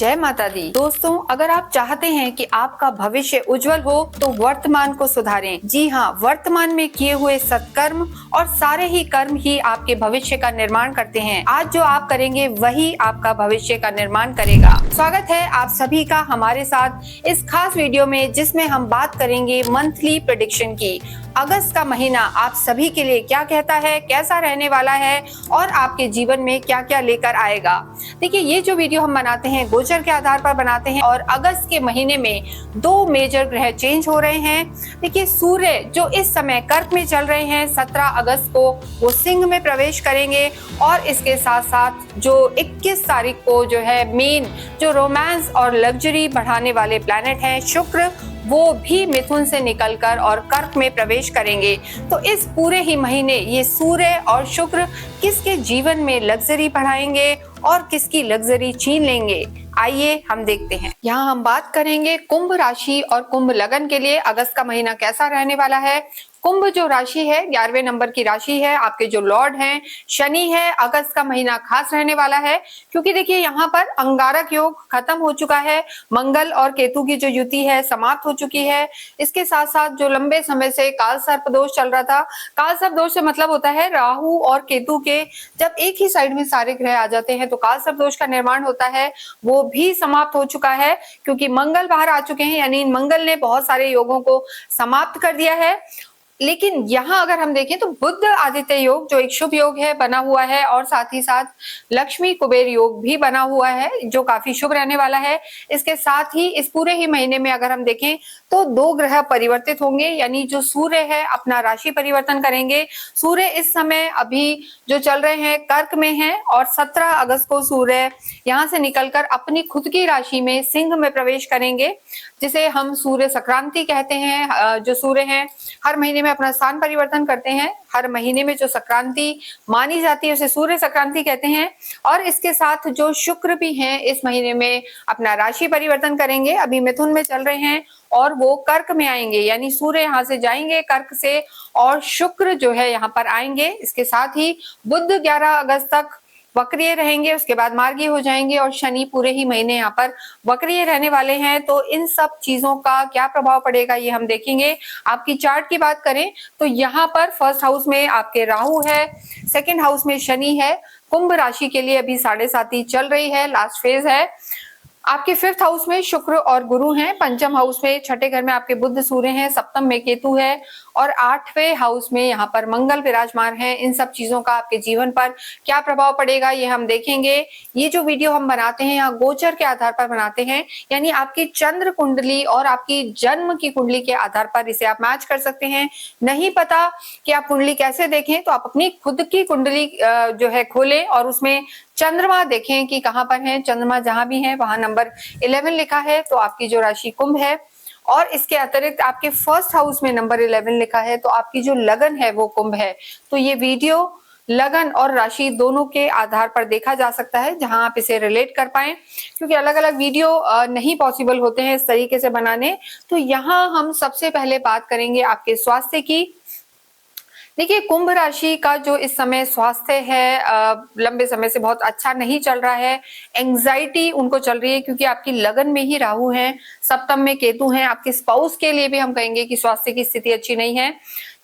जय माता दी। दोस्तों, अगर आप चाहते हैं कि आपका भविष्य उज्जवल हो तो वर्तमान को सुधारें। जी हाँ, वर्तमान में किए हुए सत्कर्म और सारे ही कर्म ही आपके भविष्य का निर्माण करते हैं। आज जो आप करेंगे वही आपका भविष्य का निर्माण करेगा। स्वागत है आप सभी का हमारे साथ इस खास वीडियो में, जिसमें हम बात करेंगे मंथली प्रेडिक्शन की। अगस्त का महीना आप सभी के लिए क्या कहता है, कैसा रहने वाला है और आपके जीवन में क्या क्या लेकर आएगा। देखिए, ये जो वीडियो हम बनाते हैं गोचर के आधार पर बनाते हैं और अगस्त के महीने में दो मेजर ग्रह चेंज हो रहे हैं। देखिए, सूर्य जो इस समय कर्क में चल रहे हैं, 17 अगस्त को वो सिंह में प्रवेश करेंगे और इसके साथ साथ जो 21 तारीख को जो है मेन जो रोमांस और लग्जरी बढ़ाने वाले प्लैनेट हैं शुक्र, वो भी मिथुन से निकलकर और कर्क में प्रवेश करेंगे। तो इस पूरे ही महीने ये सूर्य और शुक्र किसके जीवन में लग्जरी बढ़ाएंगे और किसकी लग्जरी छीन लेंगे, आइए हम देखते हैं। यहाँ हम बात करेंगे कुंभ राशि और कुंभ लगन के लिए अगस्त का महीना कैसा रहने वाला है। कुंभ जो राशि है 11वें नंबर की राशि है, आपके जो लॉर्ड हैं शनि है। अगस्त का महीना खास रहने वाला है क्योंकि देखिए यहाँ पर अंगारक योग खत्म हो चुका है, मंगल और केतु की जो युति है समाप्त हो चुकी है। इसके साथ साथ जो लंबे समय से काल सर्प दोष चल रहा था, काल सर्प दोष से मतलब होता है राहु और केतु के जब एक ही साइड में सारे ग्रह आ जाते हैं तो काल सर्प दोष का निर्माण होता है, वो भी समाप्त हो चुका है क्योंकि मंगल बाहर आ चुके हैं, यानी मंगल ने बहुत सारे योगों को समाप्त कर दिया है। लेकिन यहाँ अगर हम देखें तो बुध आदित्य योग जो एक शुभ योग है बना हुआ है और साथ ही साथ लक्ष्मी कुबेर योग भी बना हुआ है जो काफी शुभ रहने वाला है। इसके साथ ही इस पूरे ही महीने में अगर हम देखें तो दो ग्रह परिवर्तित होंगे, यानी जो सूर्य है अपना राशि परिवर्तन करेंगे। सूर्य इस समय अभी जो चल रहे हैं कर्क में है और 17 अगस्त को सूर्य यहाँ से निकलकर अपनी खुद की राशि में सिंह में प्रवेश करेंगे, जिसे हम सूर्य संक्रांति कहते हैं। जो सूर्य है हर महीने में अपना स्थान परिवर्तन करते हैं, हर महीने में जो संक्रांति मानी जाती है उसे सूर्य संक्रांति कहते हैं। और इसके साथ जो शुक्र भी हैं इस महीने में अपना राशि परिवर्तन करेंगे, अभी मिथुन में चल रहे हैं और वो कर्क में आएंगे, यानी सूर्य यहाँ से जाएंगे कर्क से और शुक्र जो है यहाँ पर आएंगे। इसके साथ ही बुध 11 अगस्त तक वक्रीय रहेंगे, उसके बाद मार्गी हो जाएंगे और शनि पूरे ही महीने यहाँ पर वक्रीय रहने वाले हैं। तो इन सब चीजों का क्या प्रभाव पड़ेगा ये हम देखेंगे। आपकी चार्ट की बात करें तो यहाँ पर फर्स्ट हाउस में आपके राहु है, सेकंड हाउस में शनि है। कुंभ राशि के लिए अभी 7.5 चल रही है, लास्ट फेज है। आपके 5th हाउस में शुक्र और गुरु हैं, पंचम हाउस में छठे घर में आपके बुध सूर्य हैं, सप्तम में केतु है और 8वें हाउस में यहाँ पर मंगल विराजमान है। इन सब चीजों का आपके जीवन पर क्या प्रभाव पड़ेगा ये हम देखेंगे। ये जो वीडियो हम बनाते हैं यहाँ गोचर के आधार पर बनाते हैं, यानी आपकी चंद्र कुंडली और आपकी जन्म की कुंडली के आधार पर इसे आप मैच कर सकते हैं। नहीं पता कि आप कुंडली कैसे देखें तो आप अपनी खुद की कुंडली जो है खोलें और उसमें चंद्रमा देखें कि कहां पर है। चंद्रमा जहां भी है वहां नंबर 11 लिखा है तो आपकी जो राशि कुंभ है, और इसके अतिरिक्त आपके फर्स्ट हाउस में नंबर 11 लिखा है तो आपकी जो लगन है वो कुंभ है। तो ये वीडियो लगन और राशि दोनों के आधार पर देखा जा सकता है जहां आप इसे रिलेट कर पाए, क्योंकि अलग अलग वीडियो नहीं पॉसिबल होते हैं इस तरीके से बनाने। तो यहाँ हम सबसे पहले बात करेंगे आपके स्वास्थ्य की। देखिए, कुंभ राशि का जो इस समय स्वास्थ्य है लंबे समय से बहुत अच्छा नहीं चल रहा है। एंजाइटी उनको चल रही है क्योंकि आपकी लगन में ही राहु है, सप्तम में केतु हैं। आपके स्पाउस के लिए भी हम कहेंगे कि स्वास्थ्य की स्थिति अच्छी नहीं है।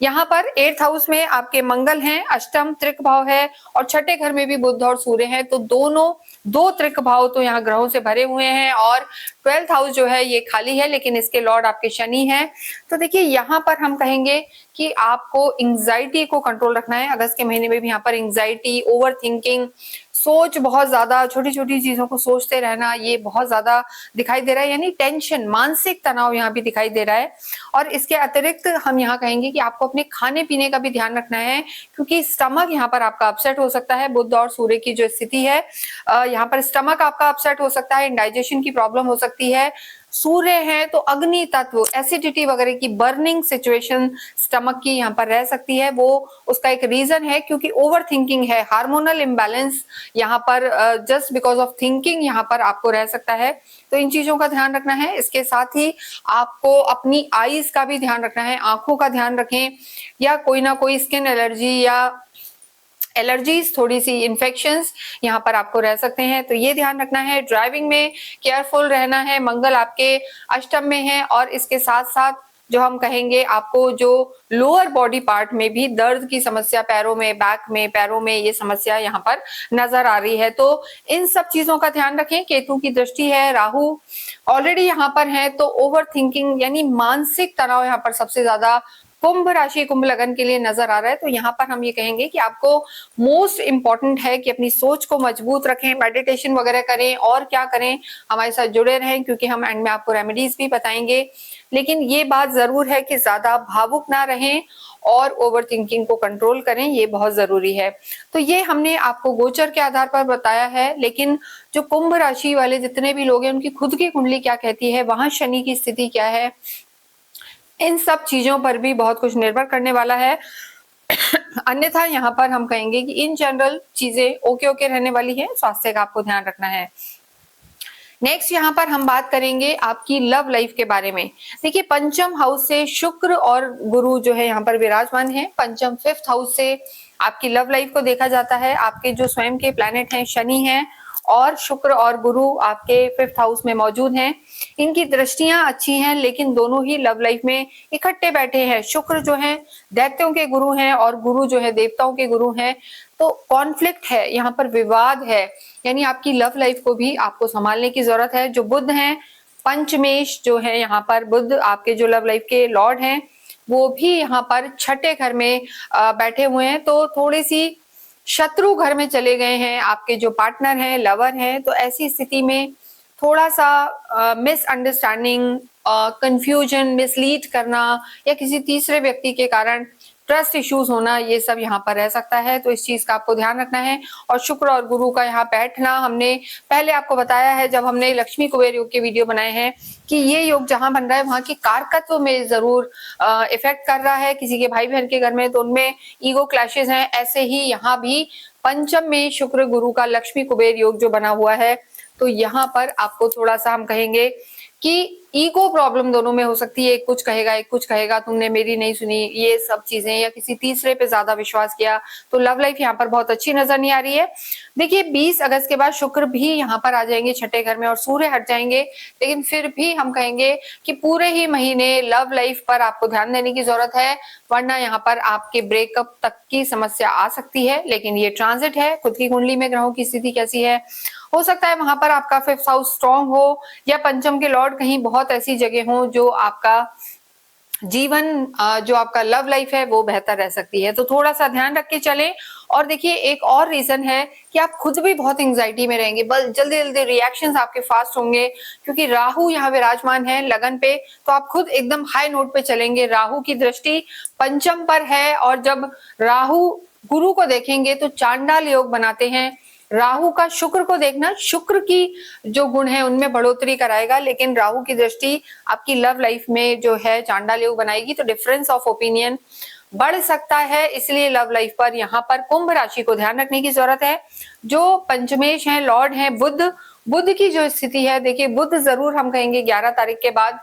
यहाँ पर 8th हाउस में आपके मंगल हैं, अष्टम त्रिक भाव है और छठे घर में भी बुध और सूर्य हैं। तो दोनों दो त्रिक भाव तो यहाँ ग्रहों से भरे हुए हैं और 12th हाउस जो है ये खाली है, लेकिन इसके लॉर्ड आपके शनि हैं। तो देखिए, यहाँ पर हम कहेंगे कि आपको एंजाइटी को कंट्रोल रखना है। अगस्त के महीने में भी यहाँ पर एंजाइटी, ओवर थिंकिंग, सोच बहुत ज्यादा, छोटी छोटी चीजों को सोचते रहना, ये बहुत ज्यादा दिखाई दे रहा है, यानी टेंशन, मानसिक तनाव यहाँ भी दिखाई दे रहा है। और इसके अतिरिक्त हम यहाँ कहेंगे कि आपको अपने खाने पीने का भी ध्यान रखना है क्योंकि स्टमक यहाँ पर आपका अपसेट हो सकता है। बुध और सूर्य की जो स्थिति है यहाँ पर स्टमक आपका अपसेट हो सकता है, इंडाइजेशन की प्रॉब्लम हो सकती है। सूर्य है तो अग्नि तत्व, एसिडिटी वगैरह की बर्निंग सिचुएशन स्टमक की यहाँ पर रह सकती है। वो उसका एक रीजन है क्योंकि ओवर थिंकिंग है, हार्मोनल इम्बैलेंस यहाँ पर जस्ट बिकॉज ऑफ थिंकिंग यहाँ पर आपको रह सकता है। तो इन चीजों का ध्यान रखना है। इसके साथ ही आपको अपनी आईज का भी ध्यान रखना है, आंखों का ध्यान रखें, या कोई ना कोई स्किन एलर्जी या एलर्जीज, थोड़ी सी इन्फेक्शंस यहाँ पर आपको रह सकते हैं, तो ये ध्यान रखना है। ड्राइविंग में केयरफुल रहना है। मंगल आपके अष्टम में है और इसके साथ साथ जो हम कहेंगे आपको जो लोअर बॉडी पार्ट में भी दर्द की समस्या, पैरों में, बैक में, पैरों में ये समस्या यहाँ पर नजर आ रही है, तो इन सब चीजों का ध्यान रखें। केतु की दृष्टि है, राहु ऑलरेडी यहाँ पर है, तो ओवर थिंकिंग यानी मानसिक तनाव यहाँ पर सबसे ज्यादा कुंभ राशि, कुंभ लगन के लिए नजर आ रहा है। तो यहाँ पर हम ये कहेंगे कि आपको मोस्ट इंपॉर्टेंट है कि अपनी सोच को मजबूत रखें, मेडिटेशन वगैरह करें और क्या करें, हमारे साथ जुड़े रहें क्योंकि हम एंड में आपको रेमेडीज भी बताएंगे। लेकिन ये बात जरूर है कि ज्यादा भावुक ना रहें और ओवर थिंकिंग को कंट्रोल करें, ये बहुत जरूरी है। तो ये हमने आपको गोचर के आधार पर बताया है, लेकिन जो कुंभ राशि वाले जितने भी लोग हैं उनकी खुद की कुंडली क्या कहती है, वहां शनि की स्थिति क्या है, इन सब चीजों पर भी बहुत कुछ निर्भर करने वाला है। अन्यथा यहाँ पर हम कहेंगे कि इन जनरल चीजें ओके ओके रहने वाली है, स्वास्थ्य का आपको ध्यान रखना है। नेक्स्ट यहाँ पर हम बात करेंगे आपकी लव लाइफ के बारे में। देखिए पंचम हाउस से शुक्र और गुरु जो है यहाँ पर विराजमान है। पंचम, फिफ्थ हाउस से आपकी लव लाइफ को देखा जाता है। आपके जो स्वयं के प्लैनेट हैं शनि हैं और शुक्र और गुरु आपके फिफ्थ हाउस में मौजूद हैं। इनकी दृष्टियां अच्छी हैं, लेकिन दोनों ही लव लाइफ में इकट्ठे बैठे हैं। शुक्र जो है दैत्यों के गुरु हैं और गुरु जो है देवताओं के गुरु हैं, तो कॉन्फ्लिक्ट है यहाँ पर, विवाद है, यानी आपकी लव लाइफ को भी आपको संभालने की जरूरत है। जो बुध हैं, पंचमेश जो है यहाँ पर बुध आपके जो लव लाइफ के लॉर्ड हैं, वो भी यहाँ पर छठे घर में बैठे हुए हैं, तो थोड़ी सी शत्रु घर में चले गए हैं आपके जो पार्टनर हैं, लवर हैं। तो ऐसी स्थिति में थोड़ा सा मिसअंडरस्टैंडिंग, कंफ्यूजन, मिसलीड करना या किसी तीसरे व्यक्ति के कारण ट्रस्ट इश्यूज होना, ये सब यहाँ पर रह सकता है, तो इस चीज का आपको ध्यान रखना है। और शुक्र और गुरु का यहाँ बैठना हमने पहले आपको बताया है जब हमने लक्ष्मी कुबेर योग के वीडियो बनाए हैं कि ये योग जहां बन रहा है वहां की कारकत्व में जरूर इफेक्ट कर रहा है। किसी के भाई बहन के घर में तो उनमें ईगो क्लैशेस हैं, ऐसे ही यहाँ भी पंचम में शुक्र गुरु का लक्ष्मी कुबेर योग जो बना हुआ है, तो यहाँ पर आपको थोड़ा सा हम कहेंगे कि ईगो प्रॉब्लम दोनों में हो सकती है। एक कुछ कहेगा, एक कुछ कहेगा, तुमने मेरी नहीं सुनी, ये सब चीजें, या किसी तीसरे पे ज्यादा विश्वास किया, तो लव लाइफ यहाँ पर बहुत अच्छी नजर नहीं आ रही है। देखिए 20 अगस्त के बाद शुक्र भी यहाँ पर आ जाएंगे छठे घर में और सूर्य हट जाएंगे, लेकिन फिर भी हम कहेंगे कि पूरे ही महीने लव लाइफ पर आपको ध्यान देने की जरूरत है, वरना यहाँ पर आपके ब्रेकअप तक की समस्या आ सकती है। लेकिन ये ट्रांजिट है, खुद की कुंडली में ग्रहों की स्थिति कैसी है, हो सकता है वहां पर आपका फिफ्थ हाउस स्ट्रॉन्ग हो या पंचम के लॉर्ड कहीं बहुत ऐसी जगह हो जो आपका जीवन, जो आपका लव लाइफ है वो बेहतर रह सकती है, तो थोड़ा सा ध्यान रख के चलें। और देखिए एक और रीजन है कि आप खुद भी बहुत एंग्जाइटी में रहेंगे, बस जल्दी जल्दी रिएक्शंस आपके फास्ट होंगे, क्योंकि राहु यहाँ विराजमान है लगन पे, तो आप खुद एकदम हाई नोट पे चलेंगे। राहु की दृष्टि पंचम पर है और जब राहु गुरु को देखेंगे तो चांडाल योग बनाते हैं। राहु का शुक्र को देखना शुक्र की जो गुण है उनमें बढ़ोतरी कराएगा, लेकिन राहु की दृष्टि आपकी लव लाइफ में जो है चांडाल योग बनाएगी, तो डिफरेंस ऑफ ओपिनियन बढ़ सकता है। इसलिए लव लाइफ पर यहाँ पर कुंभ राशि को ध्यान रखने की जरूरत है। जो पंचमेश है, लॉर्ड है बुध, बुध की जो स्थिति है, देखिए बुध जरूर हम कहेंगे 11 तारीख के बाद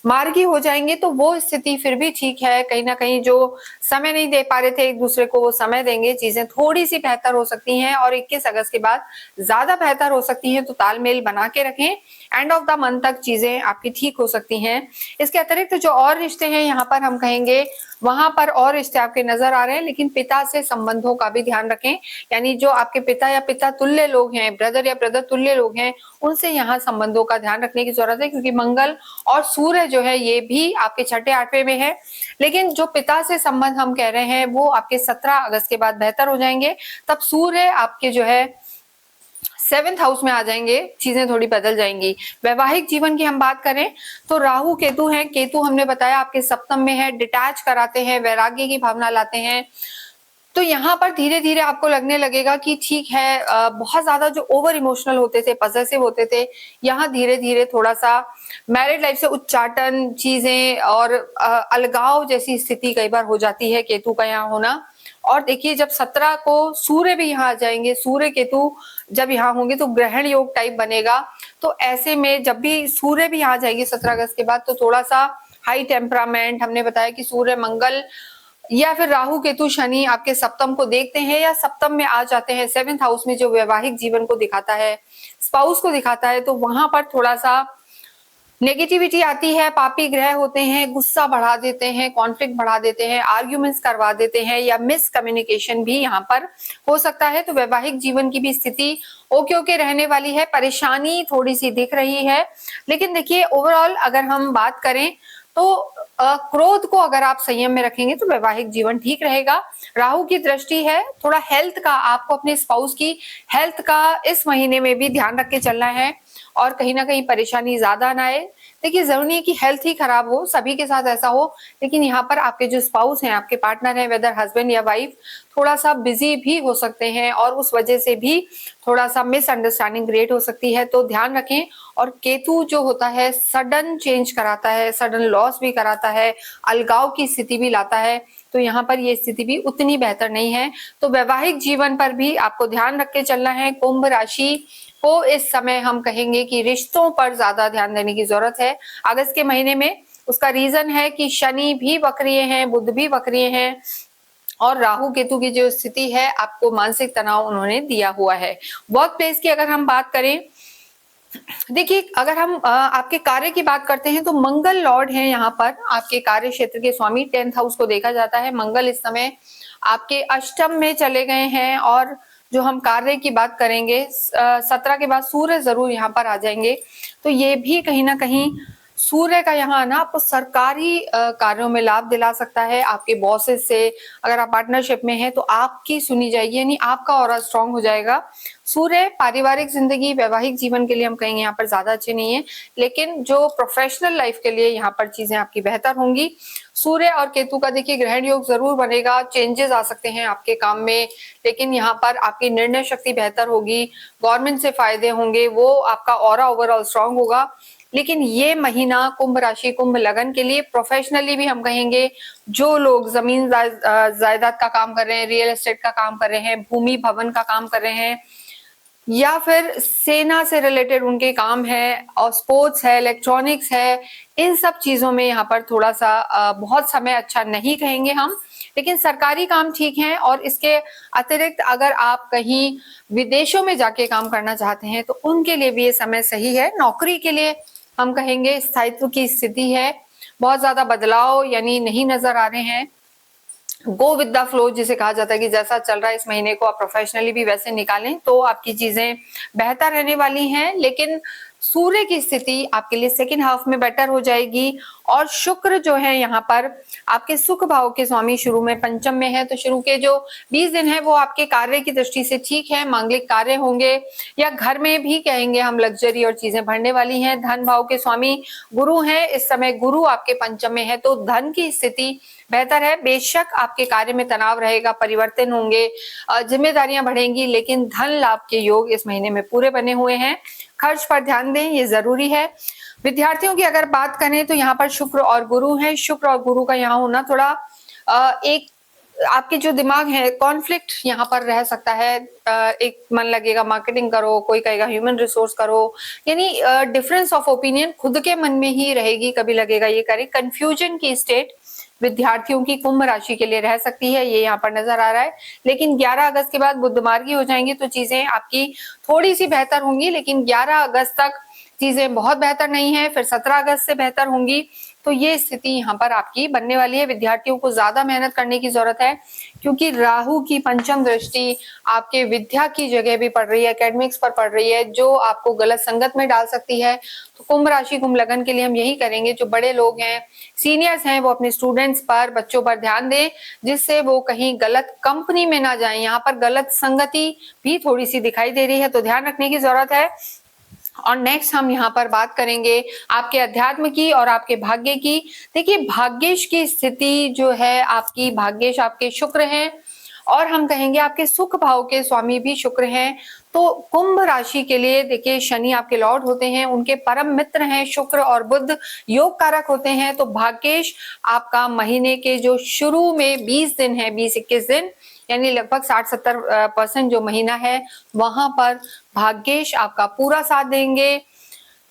मार्गी हो जाएंगे, तो वो स्थिति फिर भी ठीक है। कहीं ना कहीं जो समय नहीं दे पा रहे थे एक दूसरे को, वो समय देंगे, चीजें थोड़ी सी बेहतर हो सकती हैं और 21 अगस्त के बाद ज्यादा बेहतर हो सकती हैं, तो तालमेल बना के रखें। एंड ऑफ द मंथ तक चीजें आपकी ठीक हो सकती हैं। इसके अतिरिक्त जो और रिश्ते हैं यहाँ पर हम कहेंगे वहां पर और रिश्ते आपके नजर आ रहे हैं, लेकिन पिता से संबंधों का भी ध्यान रखें, यानी जो आपके पिता या पिता तुल्य लोग हैं, ब्रदर या ब्रदर तुल्य लोग हैं, उनसे यहाँ संबंधों का ध्यान रखने की जरूरत है, क्योंकि मंगल और सूर्य जो है ये भी आपके छठे आठवें में है। लेकिन जो पिता से संबंध हम कह रहे हैं वो आपके 17 अगस्त के बाद बेहतर हो जाएंगे, तब सूर्य आपके जो है 7th हाउस में आ जाएंगे, चीजें थोड़ी बदल जाएंगी। वैवाहिक जीवन की हम बात करें तो राहु केतु हैं, केतु हमने बताया आपके सप्तम में है, डिटैच कराते हैं, वैराग्य की भावना लाते हैं, तो यहाँ पर धीरे धीरे आपको लगने लगेगा कि ठीक है, बहुत ज्यादा जो ओवर इमोशनल होते थे, पॉसेसिव होते थे, यहाँ धीरे धीरे थोड़ा सा मैरिड लाइफ से उच्चाटन चीजें और अलगाव जैसी स्थिति कई बार हो जाती है केतु का यहाँ होना। और देखिए जब 17 को सूर्य भी यहाँ आ जाएंगे, सूर्य केतु जब यहाँ होंगे तो ग्रहण योग टाइप बनेगा, तो ऐसे में जब भी सूर्य भी यहाँ जाएंगे 17 अगस्त के बाद, तो थोड़ा सा हाई टेम्परामेंट, हमने बताया कि सूर्य मंगल या फिर राहु केतु शनि आपके सप्तम को देखते हैं या सप्तम में आ जाते हैं, 7th हाउस में, जो वैवाहिक जीवन को दिखाता है, स्पाउस को दिखाता है, तो वहां पर थोड़ा सा नेगेटिविटी आती है। पापी ग्रह होते हैं, गुस्सा बढ़ा देते हैं, कॉन्फ्लिक्ट बढ़ा देते हैं, आर्ग्यूमेंट्स करवा देते हैं, या मिस कम्युनिकेशन भी यहाँ पर हो सकता है। तो वैवाहिक जीवन की भी स्थिति ओके ओके रहने वाली है, परेशानी थोड़ी सी दिख रही है, लेकिन देखिए ओवरऑल अगर हम बात करें तो क्रोध को अगर आप संयम में रखेंगे तो वैवाहिक जीवन ठीक रहेगा। राहु की दृष्टि है, थोड़ा हेल्थ का, आपको अपने स्पाउस की हेल्थ का इस महीने में भी ध्यान रख के चलना है और कहीं ना कहीं परेशानी ज्यादा ना आए। देखिए जरूरी नहीं कि हेल्थ ही खराब हो, सभी के साथ ऐसा हो, लेकिन यहाँ पर आपके जो स्पाउस हैं, आपके पार्टनर हैं, वेदर हस्बैंड या वाइफ, थोड़ा सा बिजी भी हो सकते हैं और उस वजह से भी थोड़ा सा मिसअंडरस्टैंडिंग क्रिएट हो सकती है, तो ध्यान रखें। और केतु जो होता है सडन चेंज कराता है, सडन लॉस भी कराता है, अलगाव की स्थिति भी लाता है, तो यहाँ पर ये स्थिति भी उतनी बेहतर नहीं है। तो वैवाहिक जीवन पर भी आपको ध्यान रख के चलना है। कुंभ राशि को इस समय हम कहेंगे कि रिश्तों पर ज्यादा ध्यान देने की जरूरत है अगस्त के महीने में। उसका रीजन है कि शनि भी वक्रीय हैं, बुध भी वक्रीय हैं और राहु केतु की जो स्थिति है आपको मानसिक तनाव उन्होंने दिया हुआ है। वर्क प्लेस की अगर हम बात करें, देखिए अगर हम आपके कार्य की बात करते हैं तो मंगल लॉर्ड हैं यहाँ पर, आपके कार्य क्षेत्र के स्वामी, 10th हाउस को देखा जाता है। मंगल इस समय आपके अष्टम में चले गए हैं और जो हम कार्य की बात करेंगे 17 के बाद सूर्य जरूर यहाँ पर आ जाएंगे, तो ये भी कहीं ना कहीं सूर्य का यहाँ आना आपको सरकारी कार्यों में लाभ दिला सकता है। आपके बॉसेस से अगर आप पार्टनरशिप में हैं तो आपकी सुनी जाएगी, यानी आपका ऑरा स्ट्रांग हो जाएगा। सूर्य पारिवारिक जिंदगी, वैवाहिक जीवन के लिए हम कहेंगे यहाँ पर ज्यादा अच्छे नहीं है, लेकिन जो प्रोफेशनल लाइफ के लिए यहाँ पर चीजें आपकी बेहतर होंगी। सूर्य और केतु का देखिए ग्रहण योग जरूर बनेगा, चेंजेस आ सकते हैं आपके काम में, लेकिन यहाँ पर आपकी निर्णय शक्ति बेहतर होगी, गवर्नमेंट से फायदे होंगे, वो आपका ऑरा ओवरऑल स्ट्रांग होगा। लेकिन ये महीना कुंभ राशि, कुंभ लगन के लिए प्रोफेशनली भी हम कहेंगे, जो लोग जमीन जायदाद का काम कर रहे हैं, रियल एस्टेट का काम कर रहे हैं, भूमि भवन का काम कर रहे हैं, या फिर सेना से रिलेटेड उनके काम है, और स्पोर्ट्स है, इलेक्ट्रॉनिक्स है, इन सब चीजों में यहाँ पर थोड़ा सा बहुत समय अच्छा नहीं कहेंगे हम, लेकिन सरकारी काम ठीक है। और इसके अतिरिक्त अगर आप कहीं विदेशों में जाके काम करना चाहते हैं तो उनके लिए भी ये समय सही है। नौकरी के लिए हम कहेंगे स्थायित्व की स्थिति है, बहुत ज्यादा बदलाव यानी नहीं नजर आ रहे हैं। गो विद द फ्लो जिसे कहा जाता है कि जैसा चल रहा है इस महीने को आप प्रोफेशनली भी वैसे निकालें तो आपकी चीजें बेहतर रहने वाली हैं। लेकिन सूर्य की स्थिति आपके लिए सेकेंड हाफ में बेटर हो जाएगी और शुक्र जो है यहाँ पर आपके सुख भाव के स्वामी शुरू में पंचम में है, तो शुरू के जो 20 दिन है वो आपके कार्य की दृष्टि से ठीक है, मांगलिक कार्य होंगे या घर में भी कहेंगे हम लग्जरी और चीजें बढ़ने वाली हैं। धन भाव के स्वामी गुरु हैं, इस समय गुरु आपके पंचम में है तो धन की स्थिति बेहतर है। बेशक आपके कार्य में तनाव रहेगा, परिवर्तन होंगे, जिम्मेदारियां बढ़ेंगी, लेकिन धन लाभ के योग इस महीने में पूरे बने हुए हैं। खर्च पर ध्यान दें, ये जरूरी है। विद्यार्थियों की अगर बात करें तो यहाँ पर शुक्र और गुरु है, शुक्र और गुरु का यहाँ होना थोड़ा एक आपके जो दिमाग है कॉन्फ्लिक्ट यहाँ पर रह सकता है। एक मन लगेगा मार्केटिंग करो, कोई कहेगा ह्यूमन रिसोर्स करो, यानी डिफरेंस ऑफ ओपिनियन खुद के मन में ही रहेगी, कभी लगेगा ये करे। कंफ्यूजन की स्टेट विद्यार्थियों की कुंभ राशि के लिए रह सकती है, ये यहाँ पर नजर आ रहा है। लेकिन 11 अगस्त के बाद बुध मार्गी हो जाएंगे तो चीजें आपकी थोड़ी सी बेहतर होंगी, लेकिन 11 अगस्त तक चीजें बहुत बेहतर नहीं है, फिर 17 अगस्त से बेहतर होंगी। तो ये स्थिति यहाँ पर आपकी बनने वाली है। विद्यार्थियों को ज्यादा मेहनत करने की जरूरत है क्योंकि राहु की पंचम दृष्टि आपके विद्या की जगह भी पड़ रही है, एकेडमिक्स पर पड़ रही है, जो आपको गलत संगत में डाल सकती है। तो कुंभ राशि कुंभ लगन के लिए हम यही करेंगे, जो बड़े लोग हैं, सीनियर्स हैं, वो अपने स्टूडेंट्स पर, बच्चों पर ध्यान दें जिससे वो कहीं गलत कंपनी में ना जाए। यहाँ पर गलत संगति भी थोड़ी सी दिखाई दे रही है, तो ध्यान रखने की जरूरत है। और नेक्स्ट हम यहाँ पर बात करेंगे आपके अध्यात्म की और आपके भाग्य की। देखिए भाग्येश की स्थिति जो है आपकी, भाग्येश आपके शुक्र हैं और हम कहेंगे आपके सुख भाव के स्वामी भी शुक्र हैं। तो कुंभ राशि के लिए देखिए शनि आपके लॉर्ड होते हैं, उनके परम मित्र हैं शुक्र और बुध, योग कारक होते हैं। तो भाग्येश आपका महीने के जो शुरू में 20 दिन है, 20-21 दिन, यानी लगभग 60-70% जो महीना है वहां पर भाग्येश आपका पूरा साथ देंगे।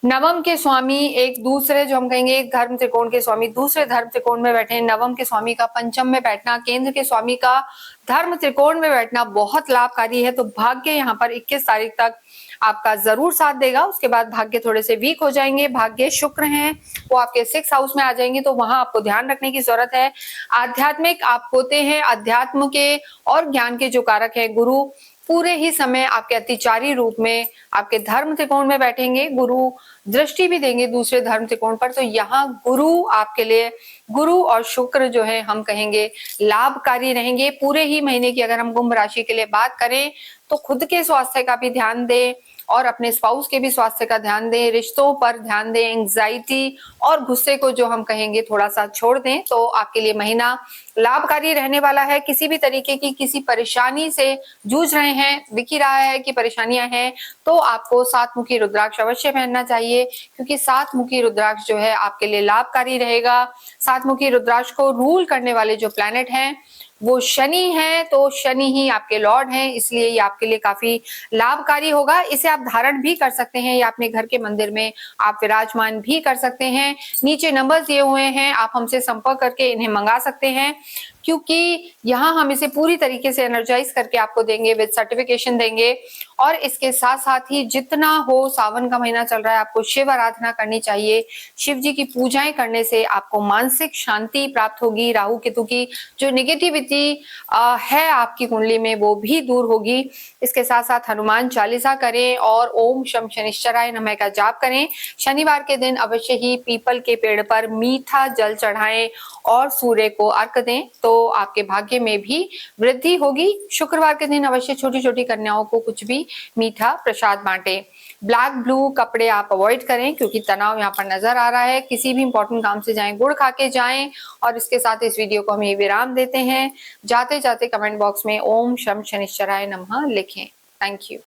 नवम के स्वामी एक दूसरे, जो हम कहेंगे एक धर्म त्रिकोण के स्वामी दूसरे धर्म त्रिकोण में बैठे, नवम के स्वामी का पंचम में बैठना, केंद्र के स्वामी का धर्म त्रिकोण में बैठना बहुत लाभकारी है। तो भाग्य यहाँ पर 21 तारीख तक आपका जरूर साथ देगा। उसके बाद भाग्य थोड़े से वीक हो जाएंगे। भाग्य शुक्र हैं, वो आपके 6th हाउस में आ जाएंगे, तो वहां आपको ध्यान रखने की जरूरत है। आध्यात्मिक आप होते हैं, अध्यात्म के और ज्ञान के जो कारक है गुरु, पूरे ही समय आपके अतिचारी रूप में आपके धर्म त्रिकोण में बैठेंगे। गुरु दृष्टि भी देंगे दूसरे धर्म त्रिकोण पर। तो यहाँ गुरु आपके लिए, गुरु और शुक्र जो है हम कहेंगे लाभकारी रहेंगे पूरे ही महीने की। अगर हम कुंभ राशि के लिए बात करें तो खुद के स्वास्थ्य का भी ध्यान दें और अपने स्पाउस के भी स्वास्थ्य का ध्यान दें, रिश्तों पर ध्यान दें, एंग्जाइटी और गुस्से को जो हम कहेंगे थोड़ा सा छोड़ दें, तो आपके लिए महीना लाभकारी रहने वाला है। किसी भी तरीके की किसी परेशानी से जूझ रहे हैं, दिख ही रहा है कि परेशानियां हैं, तो आपको 7 मुखी रुद्राक्ष अवश्य पहनना चाहिए, क्योंकि 7 मुखी रुद्राक्ष जो है आपके लिए लाभकारी रहेगा। 7 मुखी रुद्राक्ष को रूल करने वाले जो प्लैनेट हैं वो शनि है, तो शनि ही आपके लॉर्ड हैं, इसलिए ये आपके लिए काफी लाभकारी होगा। इसे आप धारण भी कर सकते हैं या अपने घर के मंदिर में आप विराजमान भी कर सकते हैं। नीचे नंबर्स दिए हुए हैं, आप हमसे संपर्क करके इन्हें मंगा सकते हैं, क्योंकि यहाँ हम इसे पूरी तरीके से एनर्जाइज करके आपको देंगे, विद सर्टिफिकेशन देंगे। और इसके साथ साथ ही जितना हो, सावन का महीना चल रहा है, आपको शिव आराधना करनी चाहिए। शिव जी की पूजाएं करने से आपको मानसिक शांति प्राप्त होगी। राहु केतु की जो निगेटिविटी है आपकी कुंडली में वो भी दूर होगी। इसके साथ साथ हनुमान चालीसा करें और ओम शम शनिश्चराय नमः का जाप करें। शनिवार के दिन अवश्य ही पीपल के पेड़ पर मीठा जल चढ़ाएं और सूर्य को अर्घ दें, तो आपके भाग्य में भी वृद्धि होगी। शुक्रवार के दिन अवश्य छोटी छोटी कन्याओं को कुछ भी मीठा प्रसाद बांटें। ब्लैक ब्लू कपड़े आप अवॉइड करें, क्योंकि तनाव यहाँ पर नजर आ रहा है। किसी भी इंपॉर्टेंट काम से जाएं, गुड़ खा के जाएं। और इसके साथ इस वीडियो को हम ये विराम देते हैं। जाते जाते कमेंट बॉक्स में ओम शम शनिश्चराय नमः लिखें। Thank you.